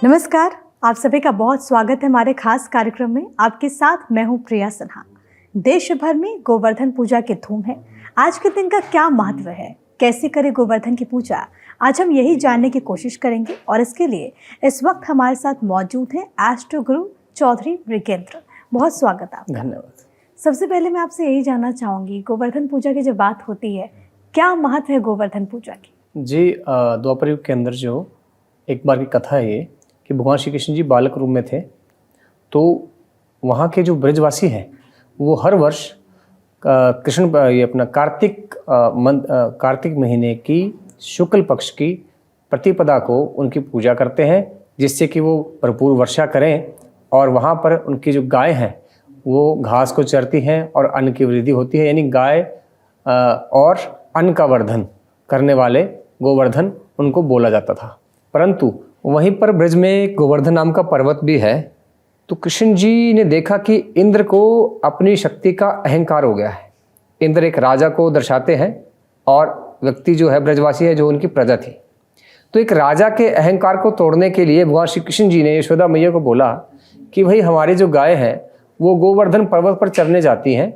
नमस्कार, आप सभी का बहुत स्वागत है हमारे खास कार्यक्रम में। आपके साथ मैं हूं प्रिया सिन्हा। देश भर में गोवर्धन पूजा की धूम है। आज के दिन का क्या महत्व है, कैसे करें गोवर्धन की पूजा, आज हम यही जानने की कोशिश करेंगे। और इसके लिए इस वक्त हमारे साथ मौजूद हैं एस्ट्रो गुरु चौधरी मृगेंद्र। बहुत स्वागत आपका। धन्यवाद। सबसे पहले मैं आपसे यही जानना चाहूंगी, गोवर्धन पूजा की जब बात होती है, क्या महत्व है गोवर्धन पूजा की? जी, द्वापर युग के अंदर जो एक बार की कथा है ये कि भगवान श्री कृष्ण जी बालक रूप में थे, तो वहाँ के जो ब्रजवासी हैं वो हर वर्ष कृष्ण ये अपना कार्तिक महीने की शुक्ल पक्ष की प्रतिपदा को उनकी पूजा करते हैं, जिससे कि वो भरपूर वर्षा करें और वहाँ पर उनकी जो गाय हैं वो घास को चरती हैं और अन्न की वृद्धि होती है। यानी गाय और अन्न का वर्धन करने वाले गोवर्धन उनको बोला जाता था। परंतु वहीं पर ब्रज में गोवर्धन नाम का पर्वत भी है। तो कृष्ण जी ने देखा कि इंद्र को अपनी शक्ति का अहंकार हो गया है। इंद्र एक राजा को दर्शाते हैं और व्यक्ति जो है ब्रजवासी है जो उनकी प्रजा थी। तो एक राजा के अहंकार को तोड़ने के लिए भगवान श्री कृष्ण जी ने यशोदा मैया को बोला कि भाई हमारी जो गाय हैं वो गोवर्धन पर्वत पर चरने जाती हैं,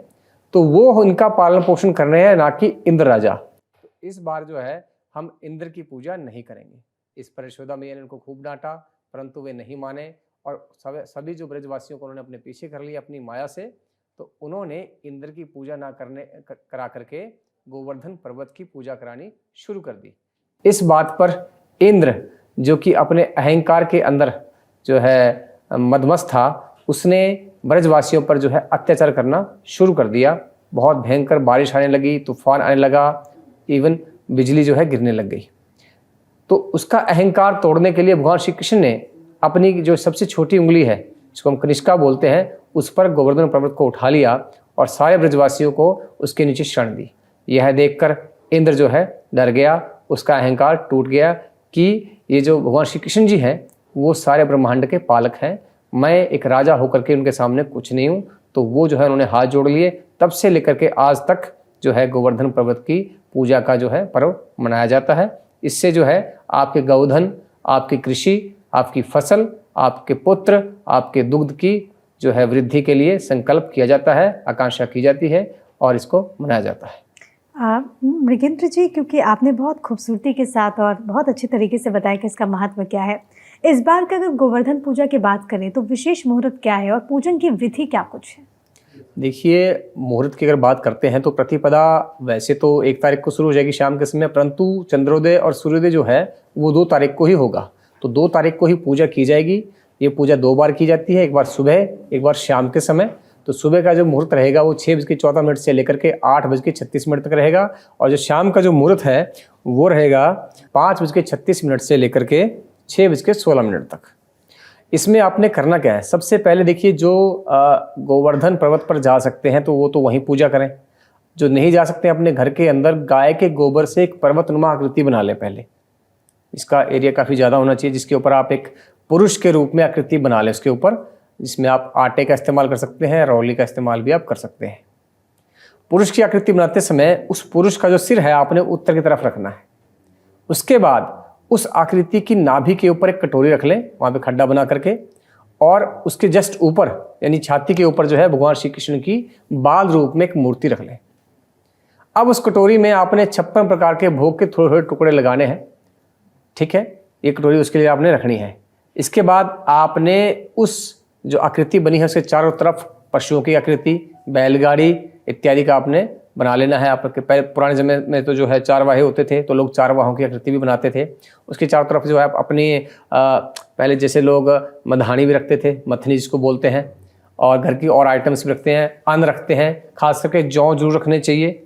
तो वो उनका पालन पोषण कर रहे हैं, ना कि इंद्र राजा। तो इस बार जो है हम इंद्र की पूजा नहीं करेंगे। इस पर यशोदा मैया ने उनको खूब डांटा, परंतु वे नहीं माने और सभी जो ब्रजवासियों को उन्होंने अपने पीछे कर लिया अपनी माया से। तो उन्होंने इंद्र की पूजा ना करा करके गोवर्धन पर्वत की पूजा करानी शुरू कर दी। इस बात पर इंद्र जो कि अपने अहंकार के अंदर जो है मदमस्त था, उसने ब्रजवासियों पर जो है अत्याचार करना शुरू कर दिया। बहुत भयंकर बारिश आने लगी, तूफान आने लगा, इवन बिजली जो है गिरने लग गई। तो उसका अहंकार तोड़ने के लिए भगवान श्री कृष्ण ने अपनी जो सबसे छोटी उंगली है, जिसको हम कनिष्का बोलते हैं, उस पर गोवर्धन पर्वत को उठा लिया और सारे ब्रजवासियों को उसके नीचे शरण दी। यह देखकर इंद्र जो है डर गया, उसका अहंकार टूट गया कि ये जो भगवान श्री कृष्ण जी हैं वो सारे ब्रह्मांड के पालक हैं, मैं एक राजा होकर के उनके सामने कुछ नहीं हूँ। तो वो जो है उन्होंने हाथ जोड़ लिए। तब से लेकर के आज तक जो है गोवर्धन पर्वत की पूजा का जो है पर्व मनाया जाता है। इससे जो है आपके गौधन, आपकी कृषि, आपकी फसल, आपके पुत्र, आपके दुग्ध की जो है वृद्धि के लिए संकल्प किया जाता है, आकांक्षा की जाती है और इसको मनाया जाता है। मृगेंद्र जी, क्योंकि आपने बहुत खूबसूरती के साथ और बहुत अच्छे तरीके से बताया कि इसका महत्व क्या है, इस बार का अगर गोवर्धन पूजा की बात करें तो विशेष मुहूर्त क्या है और पूजन की विधि क्या कुछ है? देखिए, मुहूर्त की अगर बात करते हैं तो प्रतिपदा वैसे तो 1 तारीख को शुरू हो जाएगी शाम के समय, परंतु चंद्रोदय और सूर्योदय जो है वो 2 तारीख को ही होगा। तो 2 तारीख को ही पूजा की जाएगी। ये पूजा 2 बार की जाती है, एक बार सुबह, एक बार शाम के समय। तो सुबह का जो मुहूर्त रहेगा वो 6:14 से लेकर के 8:36 तक रहेगा, और जो शाम का जो मुहूर्त है वो रहेगा 5:36 से लेकर के 6:16 तक। इसमें आपने करना क्या है, सबसे पहले देखिए, जो गोवर्धन पर्वत पर जा सकते हैं तो वो तो वहीं पूजा करें। जो नहीं जा सकते अपने घर के अंदर गाय के गोबर से एक पर्वतनुमा आकृति बना लें। पहले इसका एरिया काफ़ी ज़्यादा होना चाहिए, जिसके ऊपर आप एक पुरुष के रूप में आकृति बना लें उसके ऊपर, जिसमें आप आटे का इस्तेमाल कर सकते हैं, रौली का इस्तेमाल भी आप कर सकते हैं। पुरुष की आकृति बनाते समय उस पुरुष का जो सिर है आपने उत्तर की तरफ रखना है। उसके बाद उस आकृति की नाभि के ऊपर एक कटोरी रख लें, वहाँ पे खड्डा बना करके, और उसके जस्ट ऊपर यानी छाती के ऊपर जो है भगवान श्री कृष्ण की बाल रूप में एक मूर्ति रख लें। अब उस कटोरी में आपने 56 प्रकार के भोग के थोड़े थोड़े टुकड़े लगाने हैं। ठीक है, ये कटोरी उसके लिए आपने रखनी है। इसके बाद आपने उस जो आकृति बनी है उसके चारों तरफ पशुओं की आकृति, बैलगाड़ी इत्यादि का आपने बना लेना है। आपके पहले पुराने समय में तो जो है चारवाहे होते थे, तो लोग चारवाहों की आकृति भी बनाते थे। उसके चारों तरफ जो है आप अपनी पहले जैसे लोग मधानी भी रखते थे, मथनी जिसको बोलते हैं, और घर की और आइटम्स भी रखते हैं, अन्न रखते हैं। खास करके जौ जरूर रखने चाहिए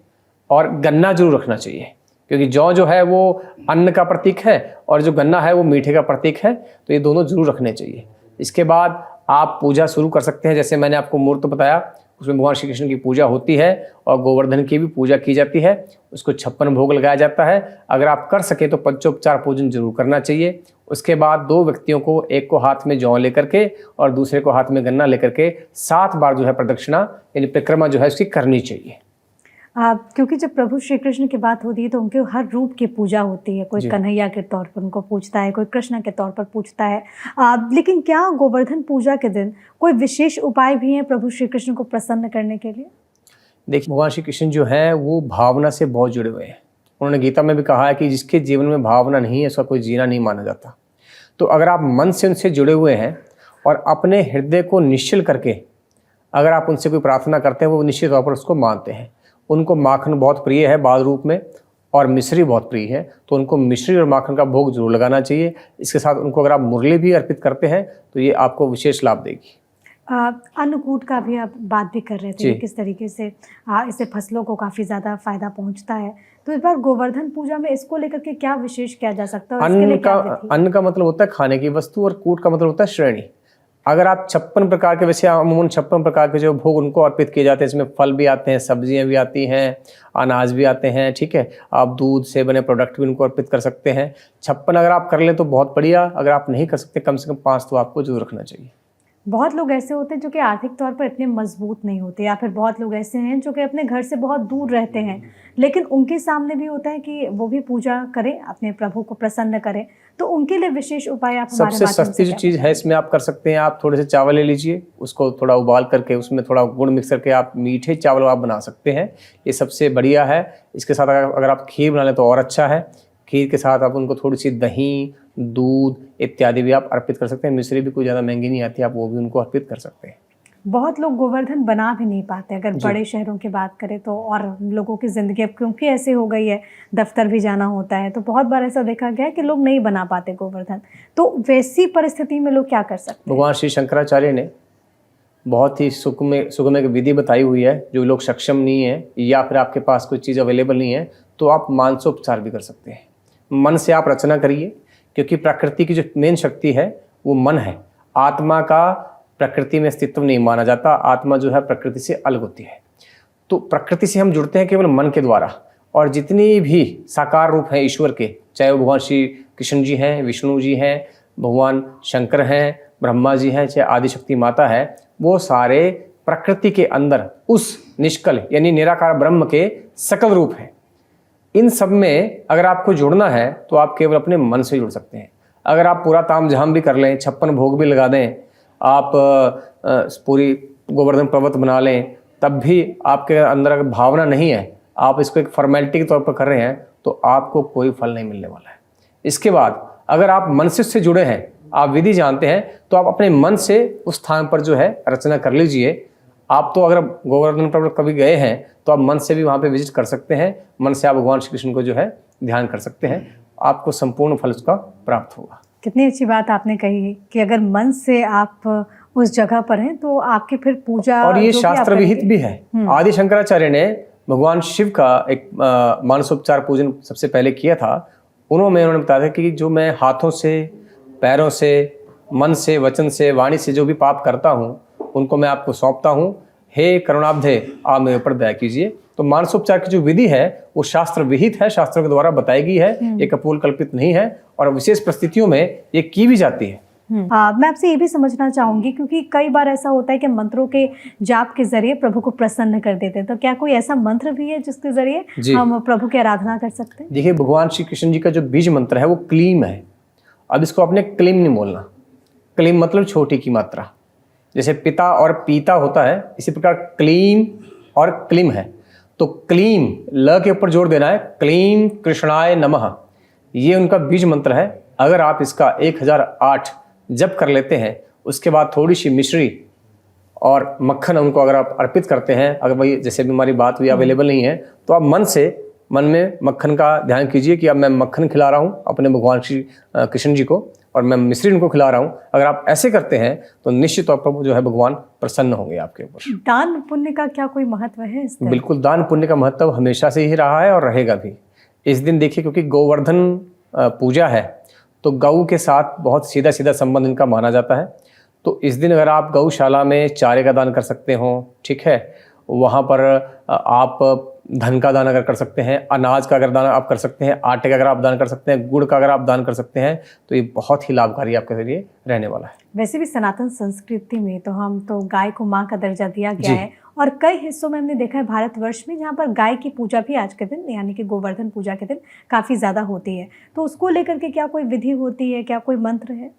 और गन्ना जरूर रखना चाहिए, क्योंकि जौ जो है वो अन्न का प्रतीक है और जो गन्ना है वो मीठे का प्रतीक है। तो ये दोनों जरूर रखने चाहिए। इसके बाद आप पूजा शुरू कर सकते हैं। जैसे मैंने आपको मुहूर्त बताया, उसमें भगवान श्री कृष्ण की पूजा होती है और गोवर्धन की भी पूजा की जाती है। उसको 56 भोग लगाया जाता है। अगर आप कर सके तो पंचोपचार पूजन जरूर करना चाहिए। उसके बाद 2 व्यक्तियों को, एक को हाथ में जौ लेकर के और दूसरे को हाथ में गन्ना लेकर के 7 बार जो है प्रदक्षिणा यानी परिक्रमा जो है उसकी करनी चाहिए। क्योंकि जब प्रभु श्री कृष्ण की बात होती है तो उनके हर रूप की पूजा होती है। कोई जी। कन्हैया के तौर पर उनको पूजता है, कोई कृष्ण के तौर पर पूजता है। लेकिन क्या गोवर्धन पूजा के दिन कोई विशेष उपाय भी हैं प्रभु श्री कृष्ण को प्रसन्न करने के लिए? देखिए, भगवान श्री कृष्ण जो है वो भावना से बहुत जुड़े हुए हैं। उन्होंने गीता में भी कहा है कि जिसके जीवन में भावना नहीं है उसका कोई जीना नहीं माना जाता। तो अगर आप मन से उनसे जुड़े हुए हैं और अपने हृदय को निश्चल करके अगर आप उनसे कोई प्रार्थना करते हैं, वो निश्चित तौर पर उसको मानते हैं। उनको माखन बहुत प्रिय है बाल रूप में और मिश्री बहुत प्रिय है, तो उनको मिश्री और माखन का भोग जरूर लगाना चाहिए। इसके साथ उनको अगर आप मुरली भी अर्पित करते हैं तो ये आपको विशेष लाभ देगी। अन्नकूट का भी आप बात भी कर रहे थे जी। कि किस तरीके से इससे फसलों को काफ़ी ज़्यादा फायदा पहुंचता है। तो इस बार गोवर्धन पूजा में इसको लेकर के क्या विशेष किया जा सकता है और इसके लिए क्या विधि है? अन्न का मतलब होता है खाने की वस्तु और कूट का मतलब होता है श्रेणी। अगर आप 56 प्रकार के, वैसे अमूमन 56 प्रकार के जो भोग उनको अर्पित किए जाते हैं, इसमें फल भी आते हैं, सब्जियां भी आती हैं, अनाज भी आते हैं, ठीक है। आप दूध से बने प्रोडक्ट भी उनको अर्पित कर सकते हैं। 56 अगर आप कर लें तो बहुत बढ़िया, अगर आप नहीं कर सकते कम से कम 5 तो आपको जरूर रखना चाहिए। बहुत लोग ऐसे होते हैं जो कि आर्थिक तौर पर इतने मजबूत नहीं होते, या फिर बहुत लोग ऐसे हैं जो कि अपने घर से बहुत दूर रहते हैं, लेकिन उनके सामने भी होता है कि वो भी पूजा करें, अपने प्रभु को प्रसन्न करें। तो उनके लिए विशेष उपाय आप हमारे सबसे माध्यम से सस्ती जो क्या चीज़ है इसमें आप कर सकते हैं, आप थोड़े से चावल ले लीजिए, उसको थोड़ा उबाल करके उसमें थोड़ा गुड़ मिक्स करके आप मीठे चावल आप बना सकते हैं। ये सबसे बढ़िया है। इसके साथ अगर आप खीर बना लें तो और अच्छा है। खीर के साथ आप उनको थोड़ी सी दही, दूध इत्यादि भी आप अर्पित कर सकते हैं। मिश्री भी कोई ज़्यादा महंगी नहीं आती, आप वो भी उनको अर्पित कर सकते हैं। बहुत लोग गोवर्धन बना भी नहीं पाते। अगर बड़े शहरों की बात करें तो, और लोगों की ज़िंदगी अब क्योंकि ऐसे हो गई है, दफ्तर भी जाना होता है, तो बहुत बार ऐसा देखा गया है कि लोग नहीं बना पाते गोवर्धन। तो वैसी परिस्थिति में लोग क्या कर सकते हैं? भगवान श्री शंकराचार्य ने बहुत ही सुगम एक विधि बताई हुई है। जो लोग सक्षम नहीं है या फिर आपके पास कोई चीज़ अवेलेबल नहीं है तो आप मानसोपचार भी कर सकते हैं। मन से आप रचना करिए, क्योंकि प्रकृति की जो मेन शक्ति है वो मन है। आत्मा का प्रकृति में अस्तित्व नहीं माना जाता। आत्मा जो है प्रकृति से अलग होती है। तो प्रकृति से हम जुड़ते हैं केवल मन के द्वारा, और जितनी भी साकार रूप हैं ईश्वर के, चाहे वो भगवान श्री कृष्ण जी हैं, विष्णु जी हैं, भगवान शंकर हैं, ब्रह्मा जी हैं, चाहे आदिशक्ति माता है, वो सारे प्रकृति के अंदर उस निष्कल यानी निराकार ब्रह्म के सकल रूप हैं। इन सब में अगर आपको जुड़ना है तो आप केवल अपने मन से जुड़ सकते हैं। अगर आप पूरा तामझाम भी कर लें, 56 भोग भी लगा दें, आप पूरी गोवर्धन पर्वत बना लें, तब भी आपके अंदर अगर भावना नहीं है, आप इसको एक फॉर्मेलिटी के तौर पर कर रहे हैं, तो आपको कोई फल नहीं मिलने वाला है। इसके बाद अगर आप मन से जुड़े हैं, आप विधि जानते हैं, तो आप अपने मन से उस स्थान पर जो है रचना कर लीजिए। आप तो अगर गोवर्धन पर्वत कभी गए हैं तो आप मन से भी वहाँ पे विजिट कर सकते हैं। मन से आप भगवान श्री कृष्ण को जो है ध्यान कर सकते हैं, आपको संपूर्ण फल उसका प्राप्त होगा। कितनी अच्छी बात आपने कही कि अगर मन से आप उस जगह पर हैं तो आपकी फिर पूजा, और ये जो भी शास्त्र आप विहित भी है। आदि शंकराचार्य ने भगवान शिव का एक मानसोपचार पूजन सबसे पहले किया था। उन्होंने बताया था कि जो मैं हाथों से, पैरों से, मन से, वचन से, वाणी से जो भी पाप करता हूँ उनको मैं आपको सौंपता हूँ। हे करुणाब्धे, आप मेरे ऊपर दया कीजिए। तो मानसोपचार की जो विधि है वो शास्त्र विहित है, शास्त्रों के द्वारा बताई गई है। ये कपोल कल्पित नहीं है, और विशेष परिस्थितियों में ये की भी जाती है। मैं आपसे ये भी समझना चाहूंगी, क्योंकि कई बार ऐसा होता है कि मंत्रों के जाप के जरिए प्रभु को प्रसन्न कर देते हैं। तो क्या कोई ऐसा मंत्र भी है जिसके जरिए हम प्रभु की आराधना कर सकते हैं? देखिए, भगवान श्री कृष्ण जी का जो बीज मंत्र है वो क्लीम है। अब इसको आपने क्लीम नहीं बोलना। क्लीम मतलब छोटी की मात्रा, जैसे पिता और पीता होता है, इसी प्रकार क्लीम और क्लीम है। तो क्लीम ल के ऊपर जोर देना है, क्लीम कृष्णाय नमः, ये उनका बीज मंत्र है। अगर आप इसका 1008 जप कर लेते हैं, उसके बाद थोड़ी सी मिश्री और मक्खन उनको अगर आप अर्पित करते हैं, अगर भाई जैसे भी हमारी बात हुई अवेलेबल नहीं है, तो आप मन में मक्खन का ध्यान कीजिए कि अब मैं मक्खन खिला रहा हूँ अपने भगवान श्री कृष्ण जी को, और मैं मिश्री उनको खिला रहा हूँ। अगर आप ऐसे करते हैं तो निश्चित तौर पर जो है भगवान प्रसन्न होंगे आपके ऊपर। दान पुण्य का क्या कोई महत्व है इसमें? बिल्कुल, दान पुण्य का महत्व हमेशा से ही रहा है और रहेगा भी। इस दिन देखिए, क्योंकि गोवर्धन पूजा है तो गऊ के साथ बहुत सीधा सीधा संबंध इनका माना जाता है। तो इस दिन अगर आप गौशाला में चारे का दान कर सकते हो, ठीक है, वहाँ पर आप धन का दान अगर कर सकते हैं, अनाज का अगर दान आप कर सकते हैं, आटे का अगर आप दान कर सकते हैं, गुड़ का अगर आप दान कर सकते हैं, तो ये बहुत ही लाभकारी आपके लिए रहने वाला है। वैसे भी सनातन संस्कृति में तो हम तो गाय को माँ का दर्जा दिया गया है, और कई हिस्सों में हमने देखा है भारतवर्ष में जहाँ पर गाय की पूजा भी आज के दिन यानी कि गोवर्धन पूजा के दिन काफ़ी ज़्यादा होती है। तो उसको लेकर के क्या कोई विधि होती है, क्या कोई मंत्र है?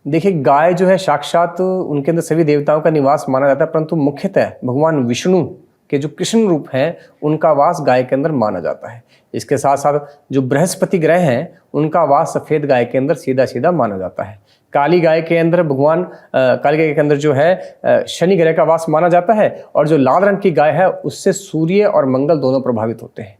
देखिए, गाय जो है साक्षात उनके अंदर सभी देवताओं का निवास माना जाता है, परंतु मुख्यतः भगवान विष्णु के जो कृष्ण रूप हैं उनका वास गाय के अंदर माना जाता है। इसके साथ साथ जो बृहस्पति ग्रह हैं उनका वास सफ़ेद गाय के अंदर सीधा सीधा माना जाता है। काली गाय के अंदर काली गाय के अंदर जो है शनि ग्रह का वास माना जाता है, और जो लाल रंग की गाय है उससे सूर्य और मंगल दोनों प्रभावित होते हैं।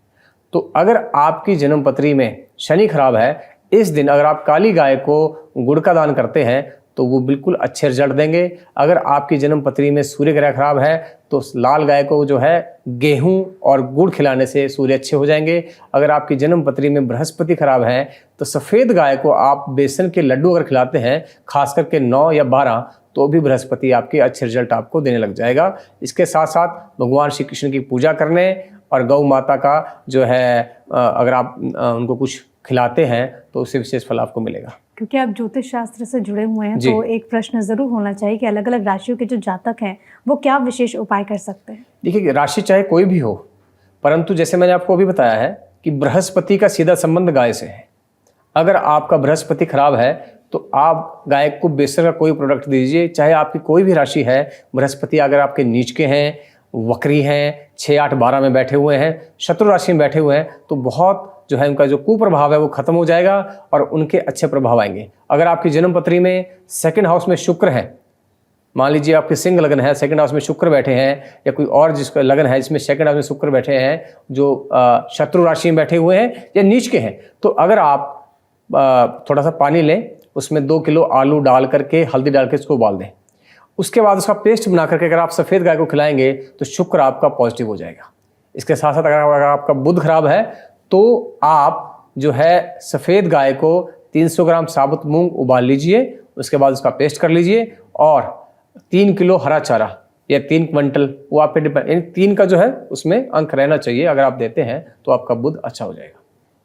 तो अगर आपकी जन्म पत्री में शनि खराब है, इस दिन अगर आप काली गाय को गुड़ का दान करते हैं तो वो बिल्कुल अच्छे रिजल्ट देंगे। अगर आपकी जन्म पत्री में सूर्य ग्रह खराब है तो लाल गाय को जो है गेहूं और गुड़ खिलाने से सूर्य अच्छे हो जाएंगे। अगर आपकी जन्म पत्री में बृहस्पति खराब है तो सफ़ेद गाय को आप बेसन के लड्डू अगर खिलाते हैं, खास करके 9 या 12, तो भी बृहस्पति आपके अच्छे रिजल्ट आपको देने लग जाएगा। इसके साथ साथ भगवान श्री कृष्ण की पूजा करने और गौ माता का जो है अगर आप उनको कुछ खिलाते हैं तो उससे विशेष फल आपको मिलेगा। क्योंकि आप ज्योतिष शास्त्र से जुड़े हुए हैं तो एक प्रश्न जरूर होना चाहिए कि अलग अलग राशियों के जो जातक हैं वो क्या विशेष उपाय कर सकते हैं? देखिए, राशि चाहे कोई भी हो, परंतु जैसे मैंने आपको अभी बताया है कि बृहस्पति का सीधा संबंध गाय से है। अगर आपका बृहस्पति खराब है तो आप गाय को बेसन का कोई प्रोडक्ट दीजिए, चाहे आपकी कोई भी राशि है। बृहस्पति अगर आपके नीच के हैं, वक्री हैं, 6, 8, 12 में बैठे हुए हैं, शत्रु राशि में बैठे हुए हैं, तो बहुत जो है उनका जो कुप्रभाव है वो खत्म हो जाएगा और उनके अच्छे प्रभाव आएंगे। अगर आपकी जन्म पत्री में सेकंड हाउस में शुक्र है, मान लीजिए आपके सिंह लगन है, सेकंड हाउस में शुक्र बैठे हैं, या कोई और जिसका लगन है जिसमें सेकंड हाउस में शुक्र बैठे हैं, जो शत्रु राशि में बैठे हुए हैं या नीच के हैं, तो अगर आप थोड़ा सा पानी लें, उसमें 2 किलो आलू डाल करके हल्दी डाल के इसको उबाल दें। उसके बाद उसका पेस्ट बना करके अगर आप सफ़ेद गाय को खिलाएंगे तो शुक्र आपका पॉजिटिव हो जाएगा। इसके साथ साथ अगर आपका बुध खराब है तो आप जो है सफ़ेद गाय को 300 ग्राम साबुत मूंग उबाल लीजिए, उसके बाद उसका पेस्ट कर लीजिए, और 3 किलो हरा चारा या 3 क्विंटल, वो आप पे डिपेंड, यानी 3 का जो है उसमें अंक रहना चाहिए। अगर आप देते हैं तो आपका बुध अच्छा हो जाएगा।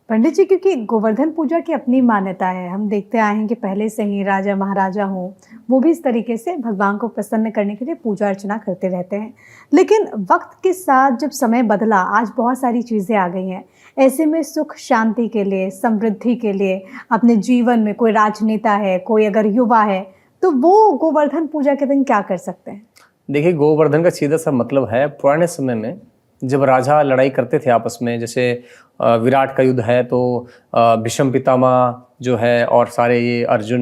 पंडित जी, क्योंकि गोवर्धन पूजा की अपनी मान्यता है, हम देखते आए हैं कि पहले से ही राजा महाराजा हों वो भी इस तरीके से भगवान को प्रसन्न करने के लिए पूजा अर्चना करते रहते हैं। लेकिन वक्त के साथ जब समय बदला, आज बहुत सारी चीज़ें आ गई हैं। ऐसे में सुख शांति के लिए, समृद्धि के लिए अपने जीवन में कोई राजनेता है, कोई अगर युवा है, तो वो गोवर्धन पूजा के दिन क्या कर सकते हैं? देखिए, गोवर्धन का सीधा सा मतलब है, पुराने समय में जब राजा लड़ाई करते थे आपस में, जैसे विराट का युद्ध है तो भीष्म पितामह जो है और सारे ये अर्जुन,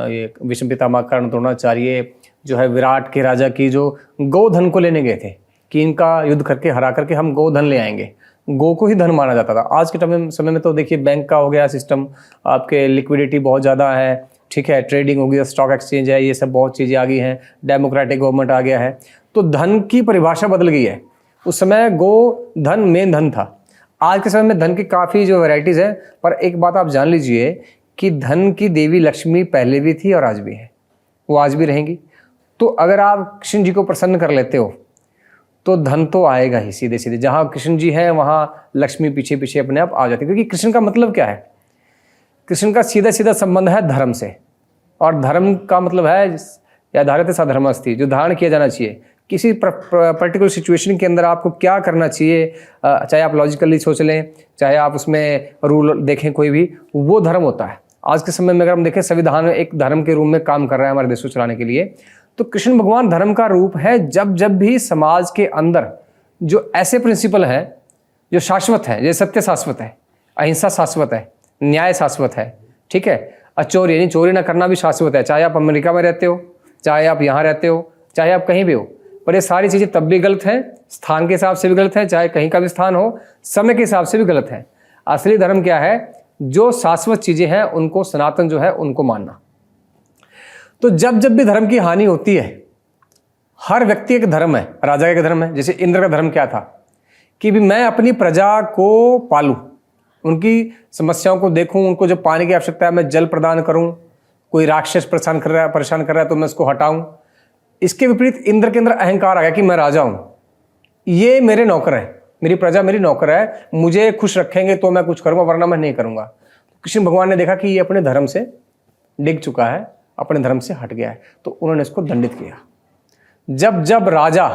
ये भीष्म पितामह, कर्ण, द्रोणाचार्य जो है विराट के राजा की जो गोधन को लेने गए थे कि इनका युद्ध करके हरा करके हम गोधन ले आएंगे। गो को ही धन माना जाता था। आज के समय में तो देखिए बैंक का हो गया सिस्टम, आपके लिक्विडिटी बहुत ज़्यादा है, ठीक है, ट्रेडिंग हो गई, स्टॉक एक्सचेंज है, ये सब बहुत चीज़ें आ गई हैं, डेमोक्रेटिक गवर्नमेंट आ गया है, तो धन की परिभाषा बदल गई है। उस समय गो धन मेन धन था। आज के समय में धन की काफ़ी जो वैरायटीज़ हैं, पर एक बात आप जान लीजिए कि धन की देवी लक्ष्मी पहले भी थी और आज भी है, वो आज भी रहेंगी। तो अगर आप कृष्ण जी को प्रसन्न कर लेते हो तो धन तो आएगा ही सीधे सीधे। जहाँ कृष्ण जी हैं वहाँ लक्ष्मी पीछे पीछे अपने आप आ जाती है, क्योंकि कृष्ण का मतलब क्या है? कृष्ण का सीधा सीधा संबंध है धर्म से, और धर्म का मतलब है या धारते सा धर्मस्ति, जो धारण किया जाना चाहिए। किसी पर्टिकुलर सिचुएशन के अंदर आपको क्या करना चाहिए, चाहे आप लॉजिकली सोच लें, चाहे आप उसमें रूल देखें, कोई भी, वो धर्म होता है। आज के समय में अगर हम देखें, संविधान एक धर्म के रूप में काम कर रहा है हमारे देश को चलाने के लिए, तो कृष्ण भगवान धर्म का रूप है। जब जब भी समाज के अंदर जो ऐसे प्रिंसिपल हैं जो शाश्वत है, जैसे सत्य शाश्वत है, अहिंसा शाश्वत है, न्याय शाश्वत है, ठीक है, अचोरी यानी चोरी ना करना भी शाश्वत है, चाहे आप अमेरिका में रहते हो, चाहे आप यहाँ रहते हो, चाहे आप कहीं भी हो। पर ये सारी चीज़ें तब भी गलत हैं, स्थान के हिसाब से भी गलत हैं, चाहे कहीं का भी स्थान हो, समय के हिसाब से भी गलत है। असली धर्म क्या है? जो शाश्वत चीज़ें हैं उनको, सनातन जो है उनको मानना। तो जब जब भी धर्म की हानि होती है, हर व्यक्ति एक धर्म है, राजा का एक धर्म है। जैसे इंद्र का धर्म क्या था कि भी मैं अपनी प्रजा को पालूं, उनकी समस्याओं को देखूं, उनको जब पानी की आवश्यकता है मैं जल प्रदान करूं, कोई राक्षस परेशान कर रहा है तो मैं उसको हटाऊं। इसके विपरीत इंद्र के अंदर अहंकार आ गया कि मैं राजा हूं, ये मेरे नौकर है, मेरी प्रजा मेरी नौकर है, मुझे खुश रखेंगे तो मैं कुछ करूंगा, वरना मैं नहीं करूंगा। कृष्ण भगवान ने देखा कि ये अपने धर्म से डिग चुका है, अपने धर्म से हट गया है, तो उन्होंने इसको दंडित किया। जब जब राजा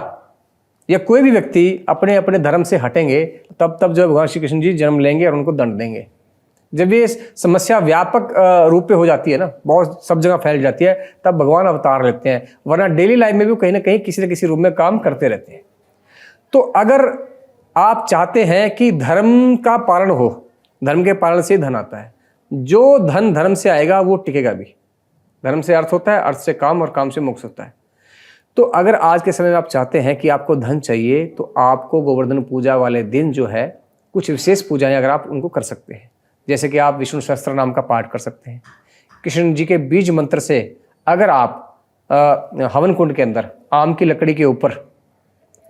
या कोई भी व्यक्ति अपने अपने धर्म से हटेंगे तब तब जो है भगवान श्री कृष्ण जी जन्म लेंगे और उनको दंड देंगे। जब ये समस्या व्यापक रूप पे हो जाती है ना, बहुत सब जगह फैल जाती है, तब भगवान अवतार लेते हैं, वरना डेली लाइफ में भी कहीं ना कहीं किसी न किसी रूप में काम करते रहते हैं। तो अगर आप चाहते हैं कि धर्म का पालन हो, धर्म के पालन से धन आता है, जो धन धर्म से आएगा वो टिकेगा भी। धर्म से अर्थ होता है, अर्थ से काम, और काम से मोक्ष होता है। तो अगर आज के समय में आप चाहते हैं कि आपको धन चाहिए, तो आपको गोवर्धन पूजा वाले दिन जो है कुछ विशेष पूजाएं अगर आप उनको कर सकते हैं, जैसे कि आप विष्णु सहस्त्र नाम का पाठ कर सकते हैं। कृष्ण जी के बीज मंत्र से अगर आप हवन कुंड के अंदर आम की लकड़ी के ऊपर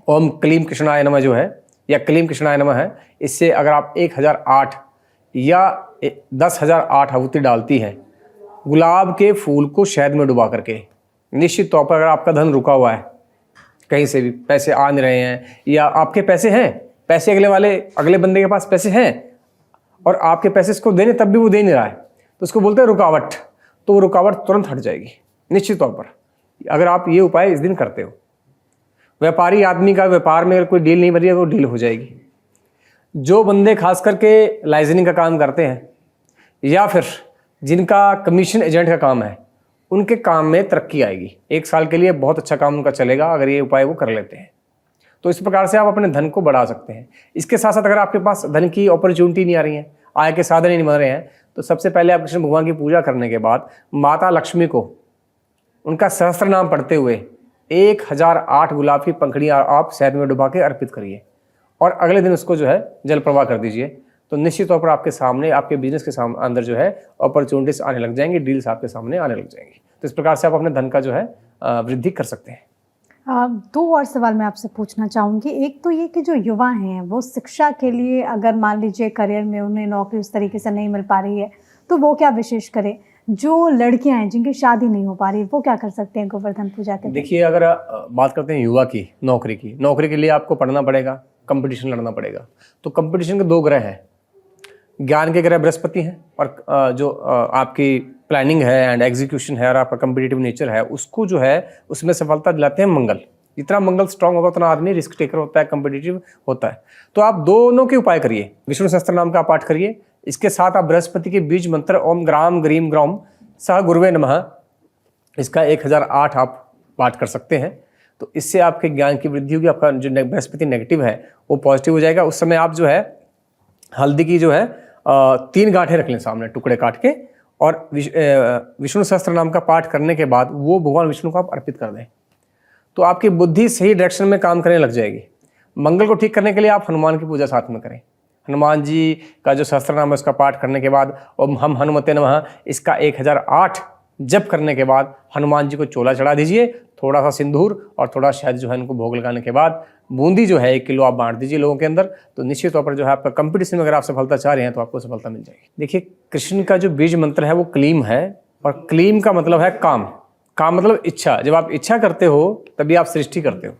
ओम क्लीम कृष्णाय नमः जो है, या क्लीम कृष्णाय नमः है, इससे अगर आप 1008 या 10,008 आहुति डालती हैं गुलाब के फूल को शहद में डुबा करके, निश्चित तौर पर अगर आपका धन रुका हुआ है, कहीं से भी पैसे आ नहीं रहे हैं, या आपके पैसे हैं, पैसे अगले बंदे के पास पैसे हैं और आपके पैसे इसको देने तब भी वो दे नहीं रहा है, तो उसको बोलते हैं रुकावट। तो वो रुकावट तुरंत हट जाएगी निश्चित तौर पर, अगर आप ये उपाय इस दिन करते हो। व्यापारी आदमी का व्यापार में अगर कोई डील नहीं बन रही है, वो डील हो जाएगी। जो बंदे खास करके लाइजनिंग का काम करते हैं या फिर जिनका कमीशन एजेंट का काम है, उनके काम में तरक्की आएगी। 1 साल के लिए बहुत अच्छा काम उनका चलेगा अगर ये उपाय वो कर लेते हैं। तो इस प्रकार से आप अपने धन को बढ़ा सकते हैं। इसके साथ साथ अगर आपके पास धन की अपॉर्चुनिटी नहीं आ रही है, आय के साधन ही नहीं बन रहे हैं, तो सबसे पहले आप कृष्ण भगवान की पूजा करने के बाद माता लक्ष्मी को उनका सहस्त्र नाम पढ़ते हुए 1008 गुलाब की पंखुड़ियाँ आप शहद में डुबा के अर्पित करिए और अगले दिन उसको जो है जल प्रवाह कर दीजिए। तो निश्चित तौर पर आपके सामने, आपके बिजनेस के अंदर जो है अपॉर्चुनिटीज आने लग जाएंगी, डील्स आपके सामने आने लग जाएंगी। तो इस प्रकार से आप अपने धन का जो है वृद्धि कर सकते हैं। 2 और सवाल मैं आपसे पूछना चाहूँगी। एक तो ये कि जो युवा हैं वो शिक्षा के लिए अगर मान लीजिए करियर में उन्हें नौकरी उस तरीके से नहीं मिल पा रही है, तो वो क्या विशेष करें? जो लड़कियां हैं जिनकी शादी नहीं हो पा रही, वो क्या कर सकते हैं गोवर्धन पूजा के? देखिए, अगर बात करते हैं युवा की, नौकरी के लिए आपको पढ़ना पड़ेगा, कंपटीशन लड़ना पड़ेगा। तो कंपटीशन के 2 ग्रह हैं, ज्ञान के ग्रह बृहस्पति हैं और जो आपकी प्लानिंग है एंड एग्जीक्यूशन है और आपका कम्पिटिटिव नेचर है, उसको जो है उसमें सफलता दिलाते हैं मंगल। जितना मंगल स्ट्रांग होगा उतना आदमी रिस्क टेकर होता है, कम्पिटिटिव होता है। तो आप दोनों के उपाय करिए। विष्णु सहस्त्र नाम का पाठ करिए, इसके साथ आप बृहस्पति के बीज मंत्र ओम ग्राम ग्रीम ग्रौम सह गुरुवे नमः, इसका 1008 आप पाठ कर सकते हैं। तो इससे आपके ज्ञान की वृद्धि होगी, आपका जो बृहस्पति नेगेटिव है वो पॉजिटिव हो जाएगा। उस समय आप जो है हल्दी की जो है 3 गांठें रख लें सामने, टुकड़े काट के, और विष्णु सहस्त्र नाम का पाठ करने के बाद वो भगवान विष्णु को आप अर्पित कर दें। तो आपकी बुद्धि सही डायरेक्शन में काम करने लग जाएगी। मंगल को ठीक करने के लिए आप हनुमान की पूजा साथ में करें। हनुमान जी का जो सहस्त्र नाम है उसका पाठ करने के बाद ओम हम हनुमते नमः, इसका 1008 जप करने के बाद हनुमान जी को चोला चढ़ा दीजिए, थोड़ा सा सिंदूर और थोड़ा शहद जो है इनको भोग लगाने के बाद बूंदी जो है 1 किलो आप बांट दीजिए लोगों के अंदर। तो निश्चित तौर पर जो है आपका कंपटीशन में अगर आप सफलता चाह रहे हैं तो आपको सफलता मिल जाएगी। देखिए, कृष्ण का जो बीज मंत्र है वो क्लीम है, और क्लीम का मतलब है काम मतलब इच्छा। जब आप इच्छा करते हो तभी आप सृष्टि करते हो।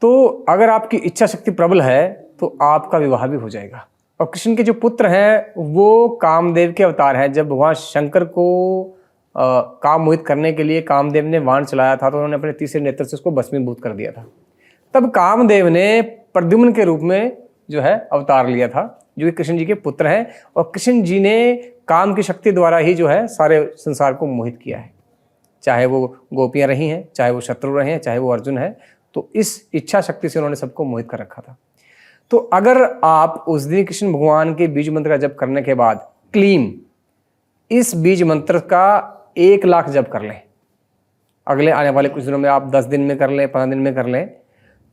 तो अगर आपकी इच्छा शक्ति प्रबल है तो आपका विवाह भी हो जाएगा। और कृष्ण के जो पुत्र हैं वो कामदेव के अवतार हैं। जब भगवान शंकर को काम मोहित करने के लिए कामदेव ने बाण चलाया था तो उन्होंने अपने तीसरे नेत्र से उसको भस्मीभूत कर दिया था। तब कामदेव ने प्रद्युम्न के रूप में जो है अवतार लिया था, जो कि कृष्ण जी के पुत्र हैं। और कृष्ण जी ने काम की शक्ति द्वारा ही जो है सारे संसार को मोहित किया है, चाहे वो गोपियां रही हैं, चाहे वो शत्रु रहे हैं, चाहे वो अर्जुन है। तो इस इच्छा शक्ति से उन्होंने सबको मोहित कर रखा था। तो अगर आप उस दिन कृष्ण भगवान के बीज मंत्र का जप करने के बाद क्लीम, इस बीज मंत्र का 1 लाख जप कर लें, अगले आने वाले कुछ दिनों में आप 10 दिन में कर लें, 15 दिन में कर लें,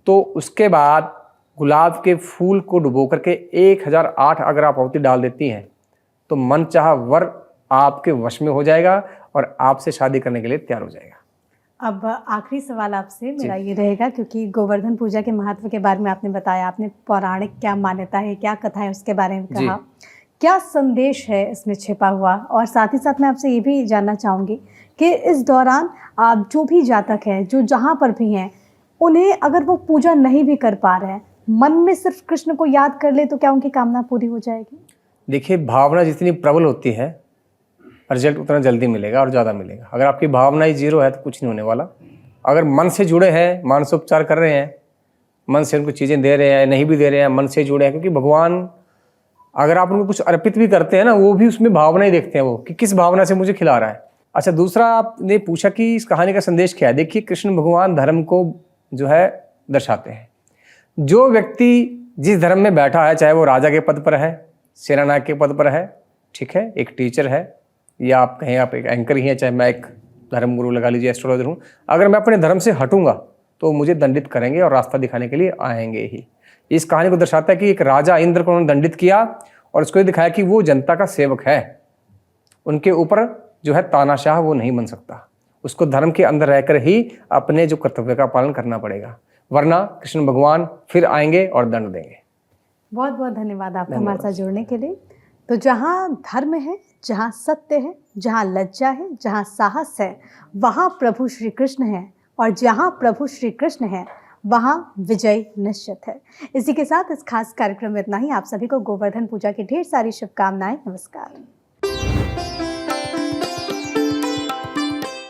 तो उसके बाद गुलाब के फूल को डुबो करके 1008 अगर आप आहुति डाल देती हैं तो मन चाहा वर आपके वश में हो जाएगा और आपसे शादी करने के लिए तैयार हो जाएगा। अब आखिरी सवाल आपसे मेरा ये रहेगा, क्योंकि गोवर्धन पूजा के महत्व के बारे में आपने बताया, आपने पौराणिक क्या मान्यता है, क्या कथा है उसके बारे में कहा, क्या संदेश है इसमें छिपा हुआ, और साथ ही साथ मैं आपसे ये भी जानना चाहूँगी कि इस दौरान आप जो भी जातक हैं, जो जहाँ पर भी हैं, उन्हें अगर वो पूजा नहीं भी कर पा रहे हैं, मन में सिर्फ कृष्ण को याद कर ले तो क्या उनकी कामना पूरी हो जाएगी? देखिए, भावना जितनी प्रबल होती है रिजल्ट उतना जल्दी मिलेगा और ज़्यादा मिलेगा। अगर आपकी भावना ही 0 है तो कुछ नहीं होने वाला। अगर मन से जुड़े हैं, मानसोपचार कर रहे हैं, मन से उनको चीज़ें दे रहे हैं, नहीं भी दे रहे हैं, मन से जुड़े हैं, क्योंकि भगवान अगर आप उनको कुछ अर्पित भी करते हैं ना, वो भी उसमें भावना ही देखते हैं वो कि किस भावना से मुझे खिला रहा है। अच्छा, दूसरा आपने पूछा कि इस कहानी का संदेश क्या है। देखिए, कृष्ण भगवान धर्म को जो है दर्शाते हैं। जो व्यक्ति जिस धर्म में बैठा है, चाहे वो राजा के पद पर है, सेनानायक के पद पर है, ठीक है, एक टीचर है, या आप कहें आप एक एंकर ही हैं, चाहे मैं एक धर्म गुरु लगा लीजिए, एस्ट्रोलॉजर हूँ, अगर मैं अपने धर्म से हटूंगा तो मुझे दंडित करेंगे और रास्ता दिखाने के लिए आएंगे ही। इस कहानी को दर्शाता है कि एक राजा इंद्र को उन्होंने दंडित किया और उसको ये दिखाया कि वो जनता का सेवक है, उनके ऊपर जो है तानाशाह वो नहीं बन सकता, उसको धर्म के अंदर रहकर ही अपने जो कर्तव्य का पालन करना पड़ेगा, वरना कृष्ण भगवान फिर आएंगे और दंड देंगे। बहुत बहुत धन्यवाद आपका हमारे साथ जुड़ने के लिए। तो जहाँ धर्म है, जहाँ सत्य है, जहाँ लज्जा है, जहाँ साहस है, वहाँ प्रभु श्री कृष्ण है, और जहाँ प्रभु श्री कृष्ण है वहाँ विजय निश्चित है। इसी के साथ इस खास कार्यक्रम में इतना ही। आप सभी को गोवर्धन पूजा की ढेर सारी शुभकामनाएं। नमस्कार।